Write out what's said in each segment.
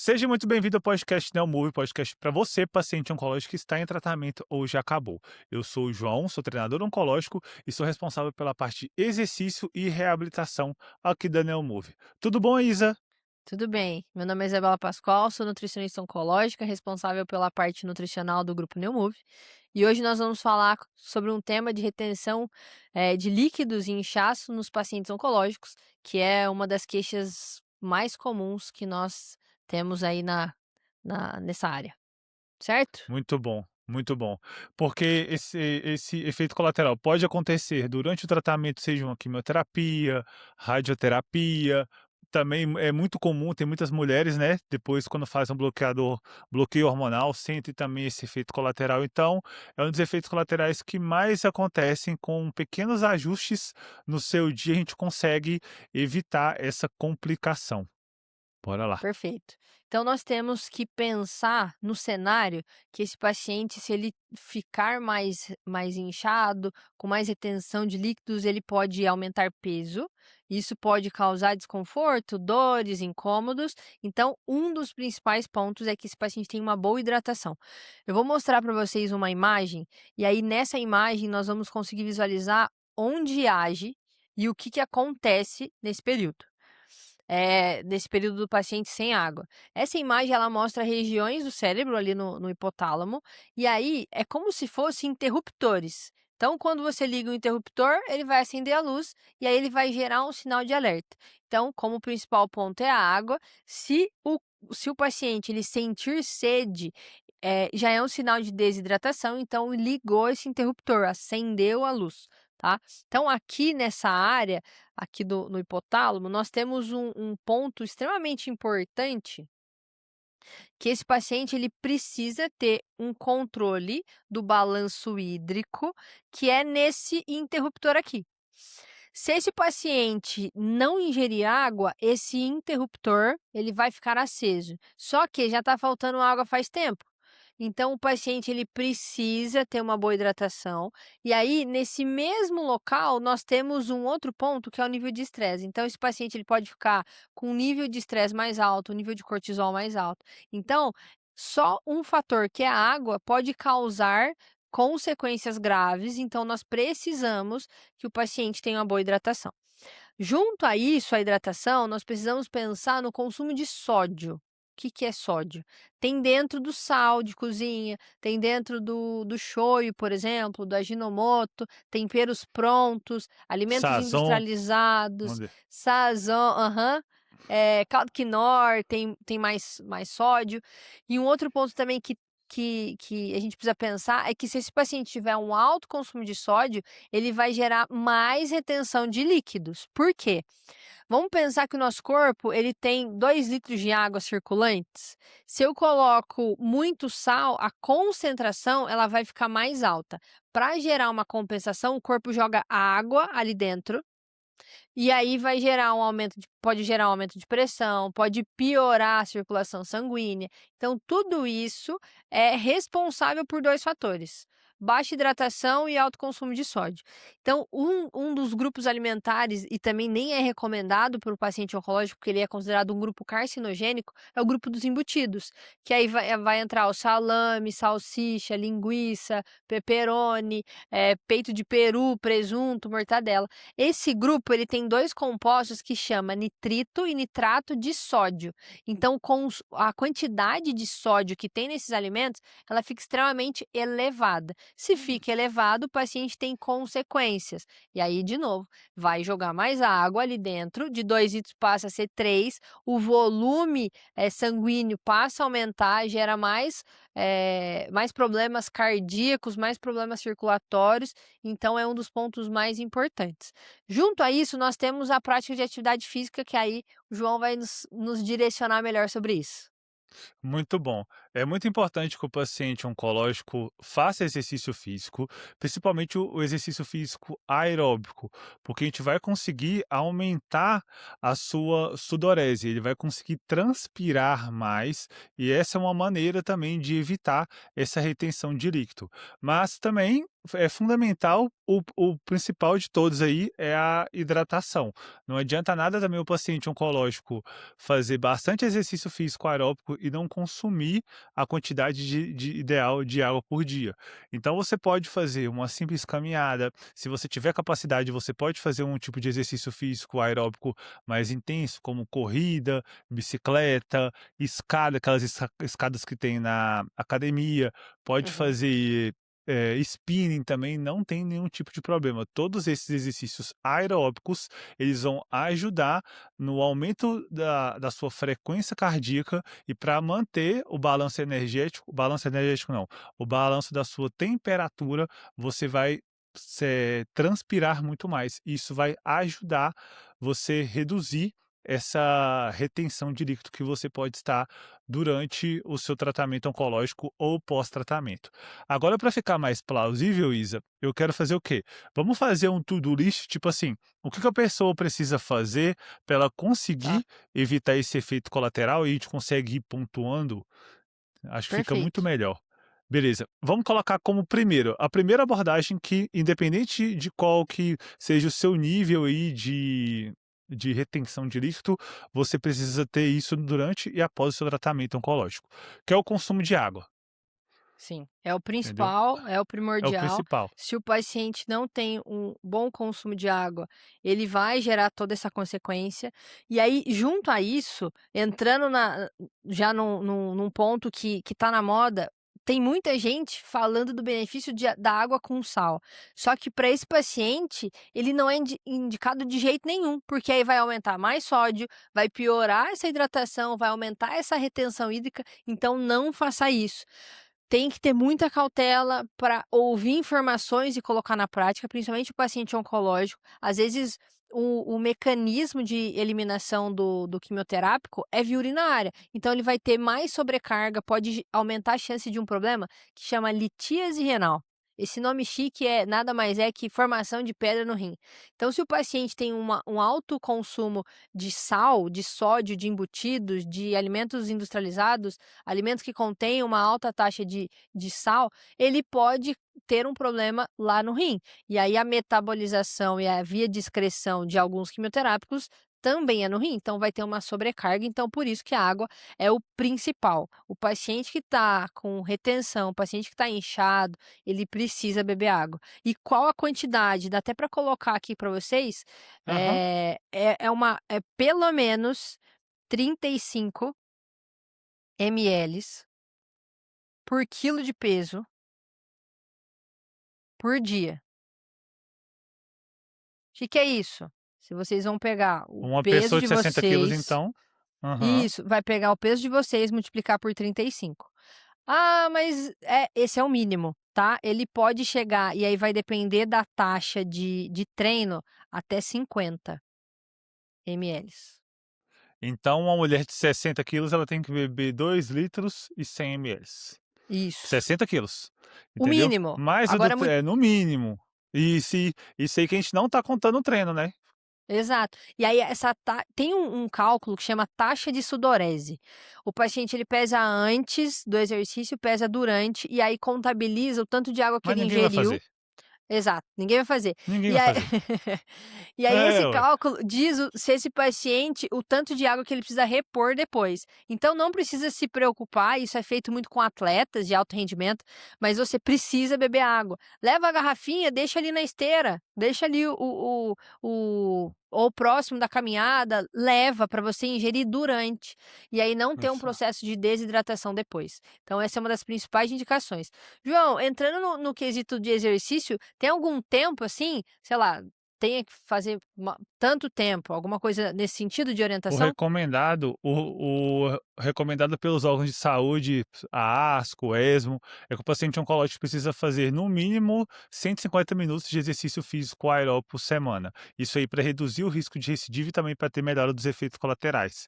Seja muito bem-vindo ao podcast Neomove, podcast para você, paciente oncológico que está em tratamento ou já acabou. Eu sou o João, sou treinador oncológico e sou responsável pela parte exercício e reabilitação aqui da Neomove. Tudo bom, Isa? Tudo bem. Meu nome é Isabela Pascoal, sou nutricionista oncológica, responsável pela parte nutricional do grupo NeuMove. E hoje nós vamos falar sobre um tema de retenção de líquidos e inchaço nos pacientes oncológicos, que é uma das queixas mais comuns que nós temos aí nessa área, certo? Muito bom, muito bom. Porque esse efeito colateral pode acontecer durante o tratamento, seja uma quimioterapia, radioterapia. Também é muito comum, tem muitas mulheres, né, depois quando faz um bloqueio hormonal, sentem também esse efeito colateral. Então, é um dos efeitos colaterais que mais acontecem com pequenos ajustes no seu dia, a gente consegue evitar essa complicação. Bora lá. Perfeito. Então nós temos que pensar no cenário que esse paciente, se ele ficar mais inchado, com mais retenção de líquidos, ele pode aumentar peso. Isso pode causar desconforto, dores, incômodos. Então, um dos principais pontos é que esse paciente tem uma boa hidratação. Eu vou mostrar para vocês uma imagem, e aí nessa imagem nós vamos conseguir visualizar onde age e o que acontece nesse período. Nesse período do paciente sem água. Essa imagem ela mostra regiões do cérebro ali no hipotálamo, e aí é como se fossem interruptores. Então, quando você liga o interruptor, ele vai acender a luz e aí ele vai gerar um sinal de alerta. Então, como o principal ponto é a água, se o paciente ele sentir sede, já é um sinal de desidratação, então ligou esse interruptor, acendeu a luz, tá? Então, aqui nessa área, aqui no hipotálamo, nós temos um ponto extremamente importante, que esse paciente ele precisa ter um controle do balanço hídrico, que é nesse interruptor aqui. Se esse paciente não ingerir água, esse interruptor ele vai ficar aceso. Só que já está faltando água faz tempo. Então o paciente ele precisa ter uma boa hidratação. E aí, nesse mesmo local, nós temos um outro ponto que é o nível de estresse. Então esse paciente ele pode ficar com um nível de estresse mais alto, um nível de cortisol mais alto. Então, só um fator, que é a água, pode causar consequências graves, então nós precisamos que o paciente tenha uma boa hidratação. Junto a isso, a hidratação, nós precisamos pensar no consumo de sódio. O que é sódio? Tem dentro do sal de cozinha, tem dentro do shoyu, por exemplo, do Ajinomoto, temperos prontos, alimentos Sazon, industrializados, vamos ver. sazon, aham, caldo quinor, tem mais sódio. E um outro ponto também que a gente precisa pensar é que, se esse paciente tiver um alto consumo de sódio, ele vai gerar mais retenção de líquidos. Por quê? Vamos pensar que o nosso corpo ele tem 2 litros de água circulantes. Se eu coloco muito sal, a concentração ela vai ficar mais alta. Para gerar uma compensação, o corpo joga água ali dentro, e aí vai gerar pode gerar um aumento de pressão, pode piorar a circulação sanguínea. Então, tudo isso é responsável por 2 fatores: baixa hidratação e alto consumo de sódio. Então, um dos grupos alimentares, e também nem é recomendado para o paciente oncológico, porque ele é considerado um grupo carcinogênico, é o grupo dos embutidos, que aí vai entrar o salame, salsicha, linguiça, pepperoni, peito de peru, presunto, mortadela. Esse grupo ele tem 2 compostos que chama nitrito e nitrato de sódio. Então, a quantidade de sódio que tem nesses alimentos, ela fica extremamente elevada. Se fica elevado, o paciente tem consequências. E aí, de novo, vai jogar mais água ali dentro, de 2 litros passa a ser 3, o volume, sanguíneo passa a aumentar, gera mais problemas cardíacos, mais problemas circulatórios, então é um dos pontos mais importantes. Junto a isso, nós temos a prática de atividade física, que aí o João vai nos direcionar melhor sobre isso. Muito bom. É muito importante que o paciente oncológico faça exercício físico, principalmente o exercício físico aeróbico, porque a gente vai conseguir aumentar a sua sudorese, ele vai conseguir transpirar mais, e essa é uma maneira também de evitar essa retenção de líquido. Mas também é fundamental, o principal de todos aí é a hidratação. Não adianta nada também o paciente oncológico fazer bastante exercício físico aeróbico e não consumir a quantidade de ideal de água por dia. Então você pode fazer uma simples caminhada, se você tiver capacidade, você pode fazer um tipo de exercício físico aeróbico mais intenso, como corrida, bicicleta, escada, aquelas escadas que tem na academia, pode Uhum. fazer spinning também, não tem nenhum tipo de problema. Todos esses exercícios aeróbicos, eles vão ajudar no aumento da sua frequência cardíaca e para manter o balanço energético não, o balanço da sua temperatura, você vai transpirar muito mais. Isso vai ajudar você reduzir essa retenção de líquido que você pode estar durante o seu tratamento oncológico ou pós-tratamento. Agora, para ficar mais plausível, Isa, eu quero fazer o quê? Vamos fazer um to-do list, tipo assim, o que que a pessoa precisa fazer para ela Tá, conseguir evitar esse efeito colateral e a gente consegue ir pontuando? Acho que fica muito perfeito. melhor. Beleza, vamos colocar como primeiro, a primeira abordagem que, independente de qual que seja o seu nível aí de retenção de líquido, você precisa ter isso durante e após o seu tratamento oncológico, que é o consumo de água, Sim, é o entendeu? principal, é o É o primordial. principal. Se o paciente não tem um bom consumo de água, ele vai gerar toda essa consequência. E aí, junto a isso, entrando já num ponto que está na moda, tem muita gente falando do benefício da água com sal. Só que para esse paciente, ele não é indicado de jeito nenhum, porque aí vai aumentar mais sódio, vai piorar essa hidratação, vai aumentar essa retenção hídrica. Então, não faça isso. Tem que ter muita cautela para ouvir informações e colocar na prática, principalmente o paciente oncológico. Às vezes, o mecanismo de eliminação do quimioterápico é via urinária, então ele vai ter mais sobrecarga, pode aumentar a chance de um problema que chama litíase renal. Esse nome chique nada mais é que formação de pedra no rim. Então, se o paciente tem um alto consumo de sal, de sódio, de embutidos, de alimentos industrializados, alimentos que contêm uma alta taxa de sal, ele pode ter um problema lá no rim. E aí a metabolização e a via de excreção de alguns quimioterápicos também é no rim, então vai ter uma sobrecarga, então por isso que a água é o principal. O paciente que está com retenção, o paciente que está inchado, ele precisa beber água. E qual a quantidade? Dá até para colocar aqui para vocês, Aham. é pelo menos 35 ml por quilo de peso por dia. O que que é isso? Se vocês vão pegar o Uma peso pessoa de de 60 quilos vocês, então. Aham. isso, vai pegar o peso de vocês, multiplicar por 35. Ah, mas esse é o mínimo, tá? Ele pode chegar, e aí vai depender da taxa de treino, até 50 ml. Então uma mulher de 60 quilos, ela tem que beber 2 litros e 100 ml. Isso. 60 quilos, O entendeu? mínimo. Mais o do Agora no mínimo. E se isso aí que a gente não tá contando o treino, né. exato. E aí tem um cálculo que chama taxa de sudorese. O paciente ele pesa antes do exercício, pesa durante, e aí contabiliza o tanto de água que Mas ele ninguém vai ingeriu. fazer, Exato, ninguém vai fazer. ninguém E vai aí fazer. e aí É, esse ué. cálculo diz se esse paciente o tanto de água que ele precisa repor depois. Então não precisa se preocupar, isso é feito muito com atletas de alto rendimento, mas você precisa beber água. Leva a garrafinha, deixa ali na esteira, deixa ali ou próximo da caminhada, leva para você ingerir durante, e aí não ter um Isso. processo de desidratação depois. Então essa é uma das principais indicações. João, entrando no quesito de exercício, tem algum tempo, assim, sei lá, tenha que fazer tanto tempo, alguma coisa nesse sentido de orientação? O recomendado pelos órgãos de saúde, a ASCO, o ESMO, é que o paciente oncológico precisa fazer no mínimo 150 minutos de exercício físico aeróbico por semana. Isso aí para reduzir o risco de recidiva e também para ter melhora dos efeitos colaterais.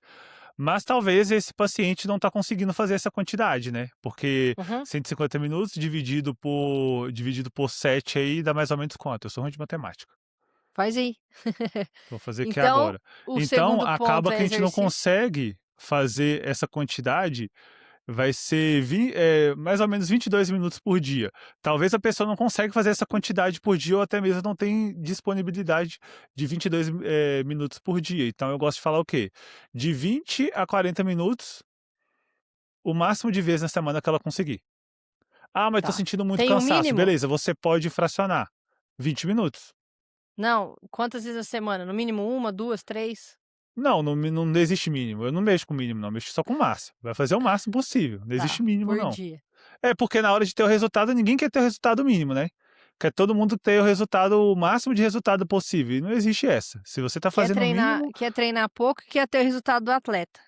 Mas talvez esse paciente não está conseguindo fazer essa quantidade, né, porque Uhum, 150 minutos dividido por 7 aí dá mais ou menos quanto? Eu sou ruim de matemática. faz aí. Vou fazer aqui Então, agora. o Então, segundo ponto acaba é que a gente não exercício. consegue fazer essa quantidade, vai ser mais ou menos 22 minutos por dia. Talvez a pessoa não consegue fazer essa quantidade por dia ou até mesmo não tem disponibilidade de 22, minutos por dia. Então eu gosto de falar o quê? De 20 a 40 minutos, o máximo de vezes na semana que ela conseguir. "Ah, mas tô Tá. sentindo muito Tem um cansaço", mínimo? beleza, você pode fracionar, 20 minutos. Não, quantas vezes na semana? No mínimo uma, 2, 3? Não, não existe mínimo, eu não mexo com mínimo não, mexo só com o máximo. Vai fazer o máximo possível, não existe Tá, mínimo por não. dia. É, porque na hora de ter o resultado, ninguém quer ter o resultado mínimo, né. Quer todo mundo ter o resultado o máximo de resultado possível, e não existe essa. Se você tá fazendo o mínimo Quer treinar pouco e quer ter o resultado do atleta.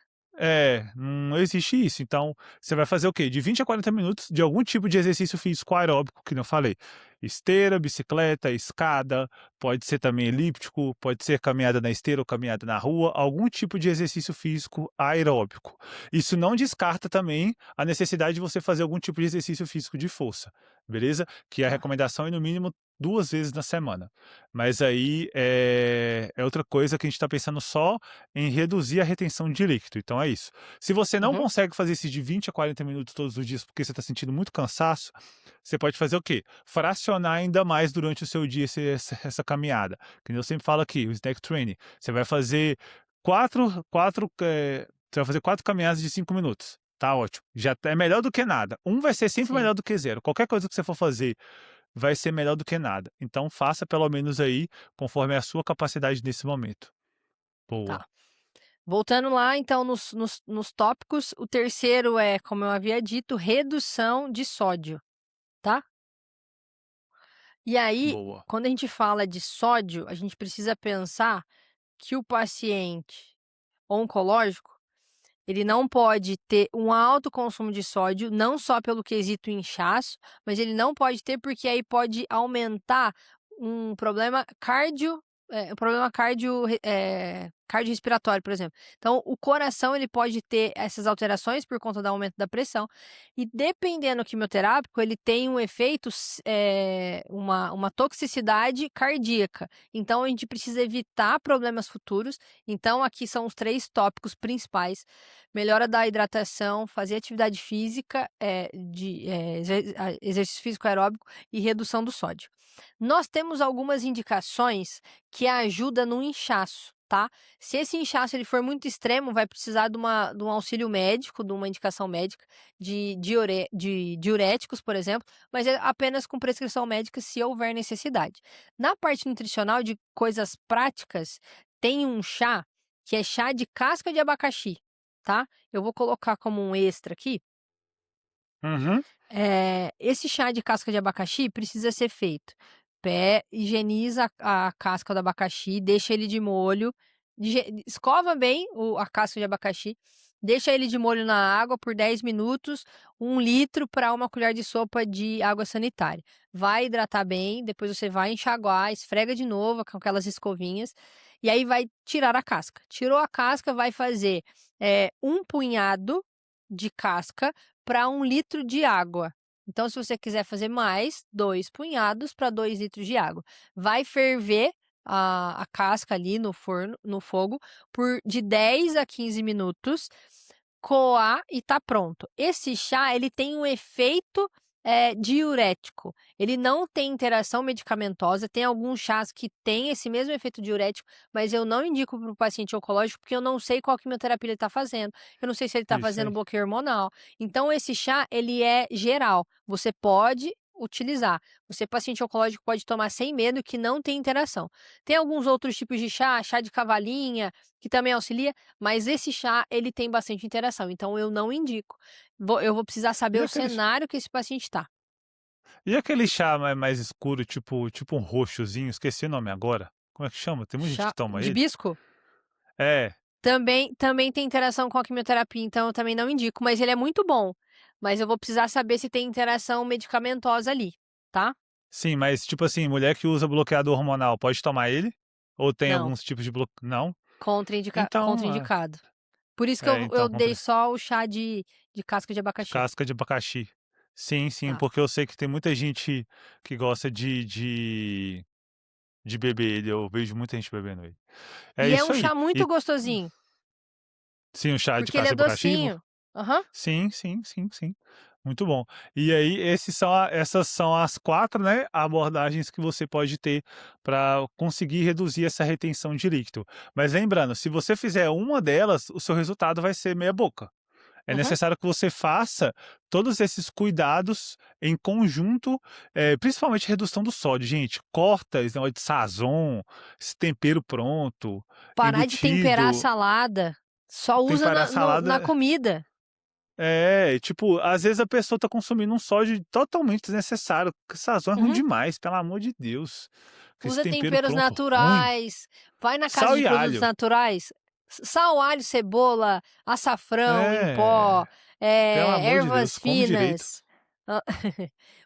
não existe isso. Então, você vai fazer o quê? De 20 a 40 minutos de algum tipo de exercício físico aeróbico, que nem eu falei. Esteira, bicicleta, escada, pode ser também elíptico, pode ser caminhada na esteira ou caminhada na rua, algum tipo de exercício físico aeróbico. Isso não descarta também a necessidade de você fazer algum tipo de exercício físico de força, beleza? Que a Tá. recomendação é no mínimo 2 vezes na semana. Mas aí é outra coisa que a gente está pensando só em reduzir a retenção de líquido, então é isso. Se você não Uhum. consegue fazer esse de 20 a 40 minutos todos os dias, porque você está sentindo muito cansaço, você pode fazer o quê? Fracionar ainda mais durante o seu dia essa caminhada. Que nem eu sempre falo aqui, o snack training. Você vai fazer 4 caminhadas de 5 minutos. Tá ótimo. Já é melhor do que nada. Um vai ser sempre Sim, melhor do que zero. Qualquer coisa que você for fazer vai ser melhor do que nada. Então faça pelo menos aí, conforme a sua capacidade nesse momento. Boa. tá. Voltando lá então nos tópicos, o terceiro é, como eu havia dito, redução de sódio, tá. E aí, Boa. quando a gente fala de sódio, a gente precisa pensar que o paciente oncológico, ele não pode ter um alto consumo de sódio, não só pelo quesito inchaço, mas ele não pode ter, porque aí pode aumentar um problema um problema cardiorrespiratório, por exemplo. Então, o coração ele pode ter essas alterações por conta do aumento da pressão, e dependendo do quimioterápico, ele tem um efeito uma toxicidade cardíaca. Então, a gente precisa evitar problemas futuros. Então, aqui são os 3 tópicos principais: melhora da hidratação, fazer atividade física, exercício físico aeróbico e redução do sódio. Nós temos algumas indicações que ajuda no inchaço, tá. Se esse inchaço ele for muito extremo, vai precisar de um auxílio médico, de uma indicação médica de diuréticos, por exemplo, mas é apenas com prescrição médica se houver necessidade. Na parte nutricional, de coisas práticas, tem um chá, que é chá de casca de abacaxi, tá. Eu vou colocar como um extra aqui. Uhum. Esse chá de casca de abacaxi precisa ser feito: higieniza a casca do abacaxi, deixa ele de molho, escova bem a casca de abacaxi, deixa ele de molho na água por 10 minutos, 1 litro para 1 colher de sopa de água sanitária. Vai hidratar bem, depois você vai enxaguar, esfrega de novo com aquelas escovinhas, e aí vai tirar a casca. Tirou a casca, vai fazer, 1 punhado de casca para 1 litro de água. Então, se você quiser fazer mais, 2 punhados para 2 litros de água. Vai ferver a casca ali no fogo, por de 10 a 15 minutos, coar e tá pronto. Esse chá, ele tem um efeito, diurético. Ele não tem interação medicamentosa, tem alguns chás que têm esse mesmo efeito diurético, mas eu não indico para o paciente oncológico, porque eu não sei qual quimioterapia ele está fazendo, eu não sei se ele está Isso fazendo aí. bloqueio hormonal. Então esse chá, ele é geral, você pode utilizar. Você, paciente oncológico, pode tomar sem medo, que não tem interação. Tem alguns outros tipos de chá, chá de cavalinha, que também auxilia, mas esse chá, ele tem bastante interação, então eu não indico. Eu vou precisar E saber o aquele cenário que esse paciente está. e aquele chá mais escuro, tipo um roxozinho, esqueci o nome agora. Como é que chama? Tem muita gente Chá que toma de ele. hibisco? É, Também tem interação com a quimioterapia, então eu também não indico, mas ele é muito bom. Mas eu vou precisar saber se tem interação medicamentosa ali, tá? sim, mas tipo assim, mulher que usa bloqueador hormonal pode tomar ele? Ou tem Não, alguns tipos de não? Então, contraindicado. Por isso que eu então dei só o chá de casca de de abacaxi. casca de abacaxi. Sim, sim, Tá. porque eu sei que tem muita gente que gosta de beber ele, eu vejo muita gente bebendo ele. É E é um isso aí. chá muito E gostosinho, sim, o chá de porque ele casca é de abacaxi docinho. Aham, Sim, sim, sim, sim. Muito bom. E aí essas são as 4, né, abordagens que você pode ter para conseguir reduzir essa retenção de líquido. Mas lembrando, se você fizer uma delas, o seu resultado vai ser meia boca. É uhum. necessário que você faça todos esses cuidados em conjunto, principalmente redução do sódio. Gente, corta esse negócio de sazon, esse tempero pronto, Parar de temperar a embutido, salada, só usa temperar na salada. comida. Tipo, às vezes a pessoa tá consumindo um sódio totalmente desnecessário, porque sazon é ruim Uhum. demais, pelo amor de Deus. Com esse Usa tempero temperos pronto ruim. naturais, vai na casa Sal de e produtos alho. naturais, sal, alho, cebola, açafrão em pó, É, pelo amor de ervas Deus, come direito. finas. Hã,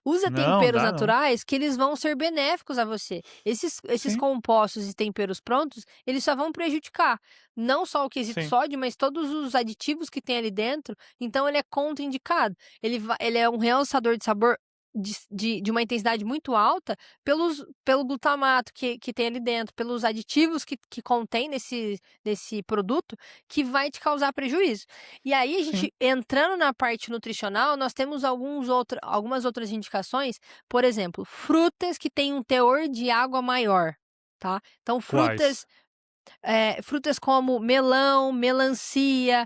usa Não, temperos dá não. naturais que eles vão ser benéficos a você. Esses Sim, compostos e temperos prontos, eles só vão prejudicar, não só o quesito sim, sódio, mas todos os aditivos que tem ali dentro, então ele é contraindicado. Ele é um realçador de sabor de uma intensidade muito alta pelo glutamato que tem ali dentro, pelos aditivos que contém nesse produto, que vai te causar prejuízo. E aí a sim. gente entrando na parte nutricional, nós temos algumas outras indicações, por exemplo, frutas que têm um teor de água maior, tá. Então Quais? frutas como melão, melancia,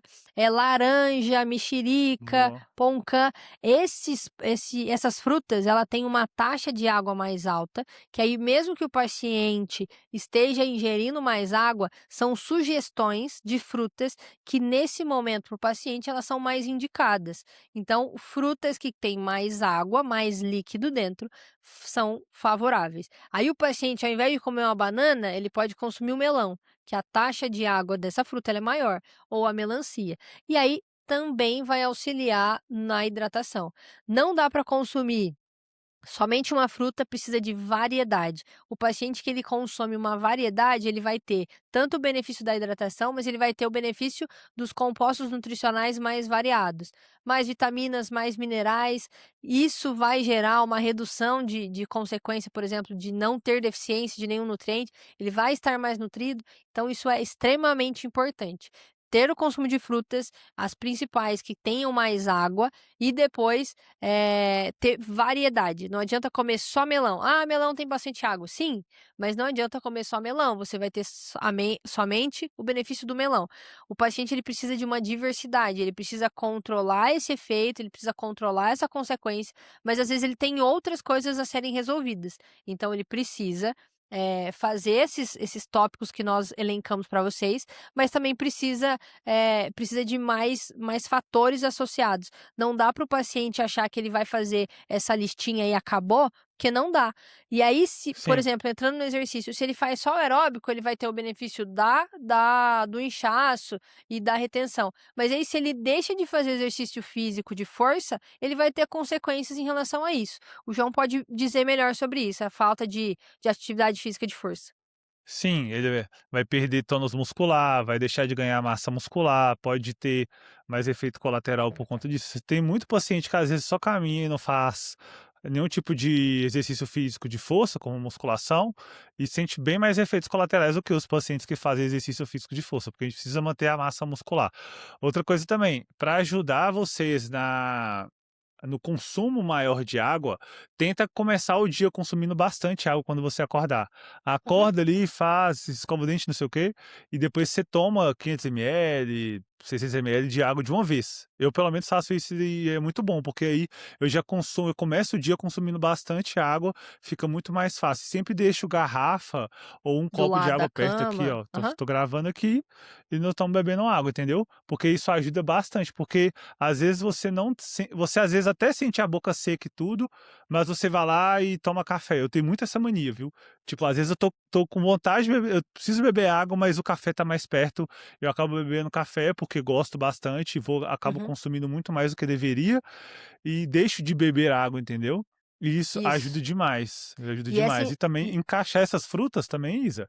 laranja, mexerica, Boa. poncã, essas frutas, ela tem uma taxa de água mais alta, que aí mesmo que o paciente esteja ingerindo mais água, são sugestões de frutas que nesse momento para o paciente elas são mais indicadas. Então, frutas que têm mais água, mais líquido dentro, são favoráveis. Aí o paciente, ao invés de comer uma banana, ele pode consumir o melão, que a taxa de água dessa fruta ela é maior, ou a melancia. E aí também vai auxiliar na hidratação. Não dá para consumir somente uma fruta, precisa de variedade. O paciente que ele consome uma variedade, ele vai ter tanto o benefício da hidratação, mas ele vai ter o benefício dos compostos nutricionais mais variados, mais vitaminas, mais minerais. Isso vai gerar uma redução de consequência, por exemplo, de não ter deficiência de nenhum nutriente, ele vai estar mais nutrido, então isso é extremamente importante. Ter o consumo de frutas, as principais que tenham mais água, e depois ter variedade, não adianta comer só melão. "Ah, melão tem bastante água", sim, mas não adianta comer só melão, você vai ter somente o benefício do melão. O paciente ele precisa de uma diversidade, ele precisa controlar esse efeito, ele precisa controlar essa consequência, mas às vezes ele tem outras coisas a serem resolvidas. Então ele precisa, fazer esses tópicos que nós elencamos para vocês, mas também precisa de mais fatores associados. Não dá para o paciente achar que ele vai fazer essa listinha e acabou, porque não dá. E aí se, por Sim. exemplo, entrando no exercício, se ele faz só o aeróbico, ele vai ter o benefício do inchaço e da retenção. Mas aí se ele deixa de fazer exercício físico de força, ele vai ter consequências em relação a isso. O João pode dizer melhor sobre isso, a falta de atividade física de força. Sim, ele vai perder tônus muscular, vai deixar de ganhar massa muscular, pode ter mais efeito colateral por conta disso. Tem muito paciente que às vezes só caminha e não faz nenhum tipo de exercício físico de força, como musculação, e sente bem mais efeitos colaterais do que os pacientes que fazem exercício físico de força, porque a gente precisa manter a massa muscular. Outra coisa também, para ajudar vocês no consumo maior de água, tenta começar o dia consumindo bastante água quando você acordar. Uhum. Acorda ali, faz, escova o dente, não sei o quê, e depois você toma 500 ml, 600 ml de água de uma vez. Eu pelo menos faço isso e é muito bom, porque aí eu começo o dia consumindo bastante água, fica muito mais fácil. Sempre deixo garrafa ou um Do copo de lado da água perto aqui, cama. ó. Tô, Aham. tô gravando aqui e não tomo bebendo água, entendeu? Porque isso ajuda bastante, porque às vezes você não se você às vezes até sente a boca seca e tudo, mas você vai lá e toma café. Eu tenho muito essa mania, viu. Tipo, às vezes eu tô com vontade de beber eu preciso beber água, mas o café tá mais perto, eu acabo bebendo café, porque gosto bastante e acabo Uhum. consumindo muito mais do que deveria, e deixo de beber água, entendeu. E isso Isso. ajuda E demais. assim, E também e encaixar essas frutas também, Isa,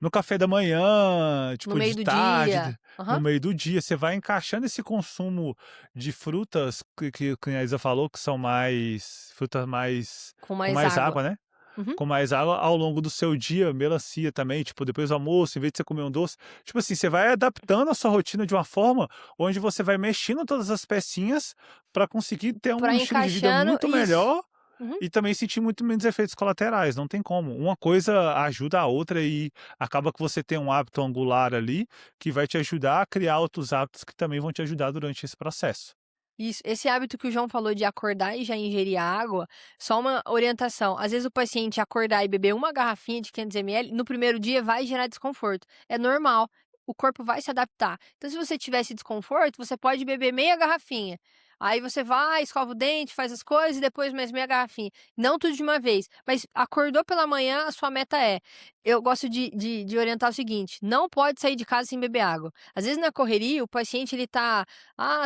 no café da manhã, no tipo meio de do tarde, dia. no Aham. meio do dia, você vai encaixando esse consumo de frutas que a Isa falou que são mais frutas mais Com com mais mais água. água, né. Uhum. com mais água ao longo do seu dia, melancia também, tipo, depois do almoço, em vez de você comer um doce, tipo assim, você vai adaptando a sua rotina de uma forma onde você vai mexendo todas as pecinhas para conseguir ter Pra um estilo de vida encaixando muito isso. melhor Uhum. e também sentir muito menos efeitos colaterais, não tem como. Uma coisa ajuda a outra e acaba que você tem um hábito angular ali, que vai te ajudar a criar outros hábitos que também vão te ajudar durante esse processo. Isso, esse hábito que o João falou de acordar e já ingerir água, só uma orientação, às vezes o paciente acordar e beber uma garrafinha de 500 ml, no primeiro dia vai gerar desconforto, é normal, o corpo vai se adaptar. Então se você tiver esse desconforto, você pode beber meia garrafinha, aí você vai, escova o dente, faz as coisas e depois mais meia garrafinha. Não tudo de uma vez, mas acordou pela manhã, a sua meta é, eu gosto de orientar o seguinte, não pode sair de casa sem beber água. Às vezes na correria, o paciente ele tá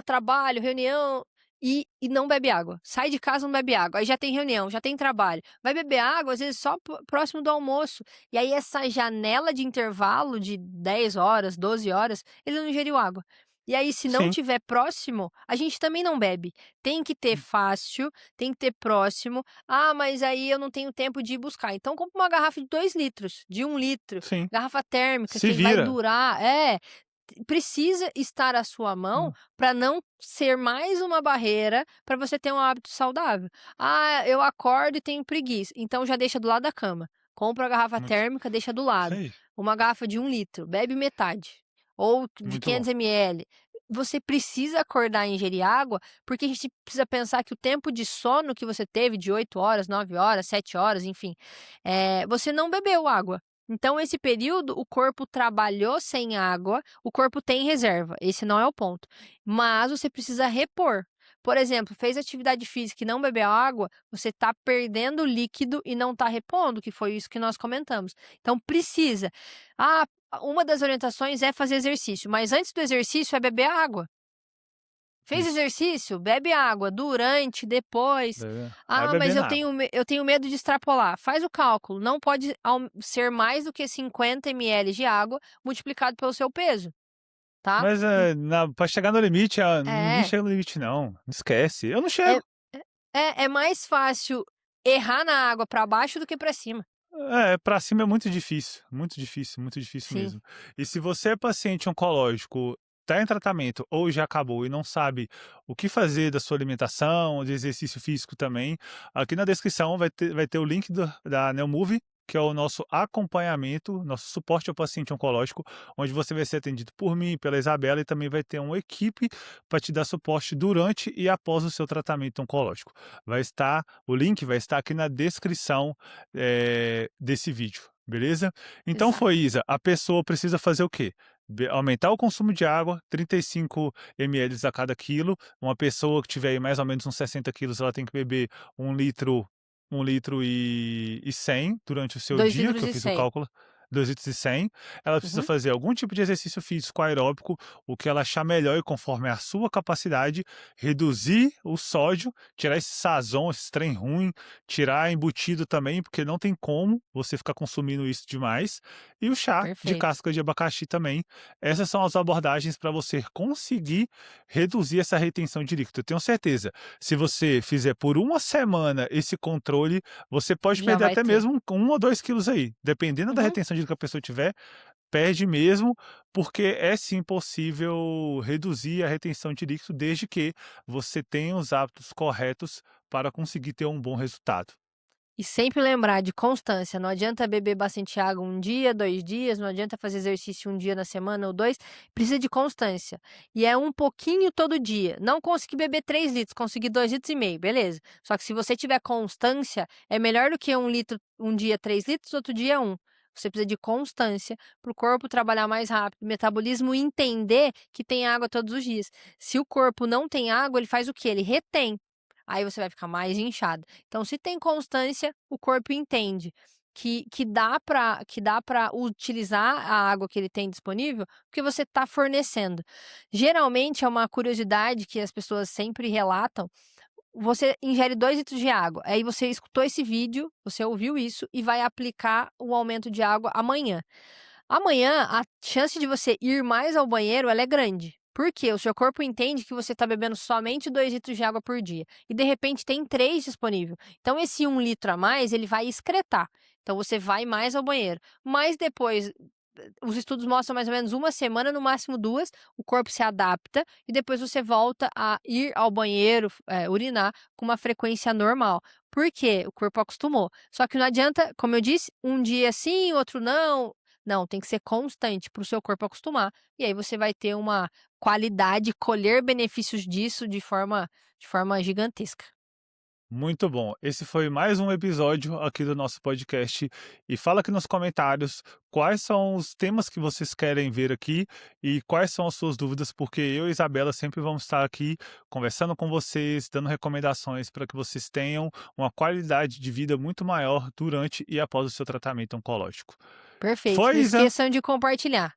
trabalho, reunião, e não bebe água. Sai de casa, não bebe água. Aí já tem reunião, já tem trabalho. Vai beber água, às vezes, só próximo do almoço. E aí essa janela de intervalo de 10 horas, 12 horas, ele não ingeriu água. E aí, se não Sim, tiver próximo, a gente também não bebe. Tem que ter fácil, tem que ter próximo. Ah, mas aí eu não tenho tempo de ir buscar. Então compra uma garrafa de 2 litros, de 1 litro. sim. Garrafa térmica, Se que vai vira. durar. Precisa estar à sua mão Hum, para não ser mais uma barreira para você ter um hábito saudável. "Ah, eu acordo e tenho preguiça", então já deixa do lado da cama. Compra a garrafa muito. térmica, deixa do Isso lado. aí, Uma garrafa de 1 litro, bebe metade, ou de muito bom. 500 ml. Você precisa acordar e ingerir água, porque a gente precisa pensar que o tempo de sono que você teve de 8 horas, 9 horas, 7 horas, enfim, você não bebeu água. Então esse período o corpo trabalhou sem água, o corpo tem reserva, esse não é o ponto, mas você precisa repor. Por exemplo, fez atividade física e não bebeu água, você está perdendo líquido e não está repondo, que foi isso que nós comentamos. Então precisa. Ah, uma das orientações é fazer exercício, mas antes do exercício é beber água. Fez Isso. exercício? Bebe água, durante, depois. Vai "Ah, mas bebendo eu água. tenho medo de extrapolar". Faz o cálculo, não pode ser mais do que 50 ml de água multiplicado pelo seu peso, tá. Mas, pra chegar no limite, ninguém É, chega no limite não, esquece. Eu não é chego. é mais fácil errar na água para baixo do que para cima. É, pra cima é muito difícil Sim, mesmo. E se você é paciente oncológico, tá em tratamento ou já acabou e não sabe o que fazer da sua alimentação, de exercício físico também, aqui na descrição vai ter o link da Neomove, que é o nosso acompanhamento, nosso suporte ao paciente oncológico, onde você vai ser atendido por mim, pela Isabela, e também vai ter uma equipe para te dar suporte durante e após o seu tratamento oncológico. O link vai estar aqui na descrição desse vídeo, beleza? Então foi, exato. Isa, a pessoa precisa fazer o quê? Aumentar o consumo de água, 35 ml a cada quilo. Uma pessoa que tiver aí mais ou menos uns 60 quilos, ela tem que beber 1 litro, 1 litro e 100 durante o seu 2 dia, que litros eu e fiz o 100. cálculo, 2 litros e 100. Ela precisa Uhum, fazer algum tipo de exercício físico aeróbico, o que ela achar melhor e conforme a sua capacidade, reduzir o sódio, tirar esse sazon, esse trem ruim, tirar embutido também, porque não tem como você ficar consumindo isso demais, e o chá de perfeito. casca de abacaxi também. Essas são as abordagens para você conseguir reduzir essa retenção de líquido. Eu tenho certeza, se você fizer por uma semana esse controle, você pode Já perder vai até ter. mesmo 1 ou 2 quilos aí, dependendo da Uhum. retenção de líquido que a pessoa tiver, perde mesmo, porque é sim possível reduzir a retenção de líquido, desde que você tenha os hábitos corretos para conseguir ter um bom resultado. E sempre lembrar de constância, não adianta beber bastante água um dia, 2 dias, não adianta fazer exercício um dia na semana ou 2, precisa de constância. E é um pouquinho todo dia. Não conseguir beber 3 litros, conseguir 2,5 litros, beleza. Só que se você tiver constância, é melhor do que 1 litro um dia 3 litros, outro dia 1. Você precisa de constância para o corpo trabalhar mais rápido, o metabolismo entender que tem água todos os dias. Se o corpo não tem água, ele faz o quê? Ele retém. Aí você vai ficar mais inchado. Então, se tem constância, o corpo entende que dá para utilizar a água que ele tem disponível, porque você está fornecendo. Geralmente é uma curiosidade que as pessoas sempre relatam, você ingere 2 litros de água, aí você escutou esse vídeo, você ouviu isso e vai aplicar o aumento de água amanhã. Amanhã, a chance de você ir mais ao banheiro, ela é grande, Porque o seu corpo entende que você está bebendo somente 2 litros de água por dia e de repente tem 3 disponível. Então esse 1 litro a mais ele vai excretar, então você vai mais ao banheiro. Mas depois, os estudos mostram mais ou menos 1 semana, no máximo 2, o corpo se adapta e depois você volta a ir ao banheiro, urinar com uma frequência normal. Por quê? O corpo acostumou. Só que não adianta, como eu disse, um dia sim, outro não. Não, tem que ser constante para o seu corpo acostumar, e aí você vai ter uma qualidade, colher benefícios disso de forma gigantesca. Muito bom. Esse foi mais um episódio aqui do nosso podcast. E fala aqui nos comentários quais são os temas que vocês querem ver aqui e quais são as suas dúvidas, porque eu e Isabela sempre vamos estar aqui conversando com vocês, dando recomendações para que vocês tenham uma qualidade de vida muito maior durante e após o seu tratamento oncológico. Perfeito, Foi, não Isa? esqueçam de compartilhar.